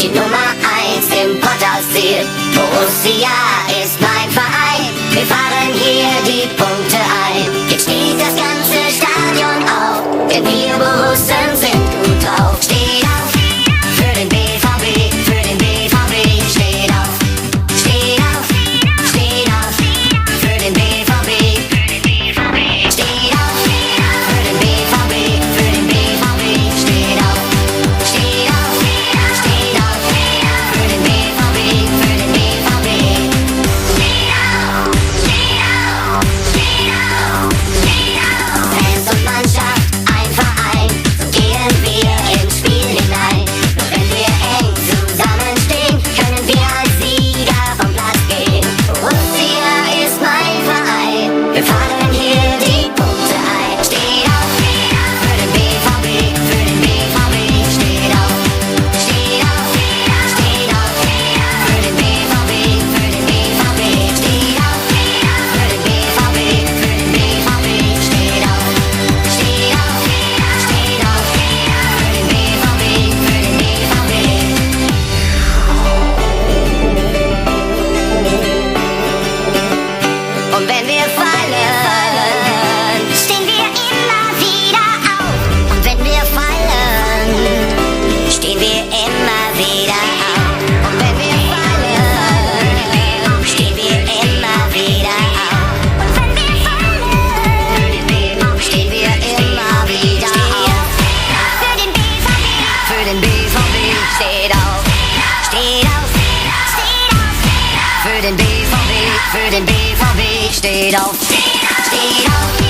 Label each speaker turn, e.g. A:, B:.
A: die Nummer 1 im Potthaus-Ziel. Borussia ist mein Verein, wir fahren hier die Punkte ein. Jetzt steht das ganze Stadion auf, denn wir Borussen sind gut drauf. Steht auf für den BVB, für den BVB. Steht auf, steht auf, steht auf für den BVB, für den BVB. Steht auf für den BVB, für den BVB. Steht auf, steht auf, steht auf für den BVB, für den BVB. Steht auf, steht auf, steht auf, steht auf. Fans und Mannschaft, ein Verein, so gehen wir ins Spiel hinein. Nur wenn wir eng zusammenstehen, können wir als Sieger vom Platz gehen. Borussia ist mein Verein, wir fahren hier die Punkte ein. Steht auf für den BVB, für den BVB. Steht auf, steht auf, steht auf für den BVB, für den BVB. Steht auf für den BVB, für den BVB. Steht auf, steht auf, steht auf für den BVB, für den BVB. Und wenn wir fallen, stehen wir immer wieder auf. Und wenn wir fallen, stehen wir immer wieder auf. Und wenn wir fallen, stehen wir immer wieder auf. Und wenn wir fallen, stehen wir immer wieder auf. Für den BVB, für den BVB. Steht auf, steht auf, steht auf. Für den BVB, für den BVB. Steht auf, steht auf.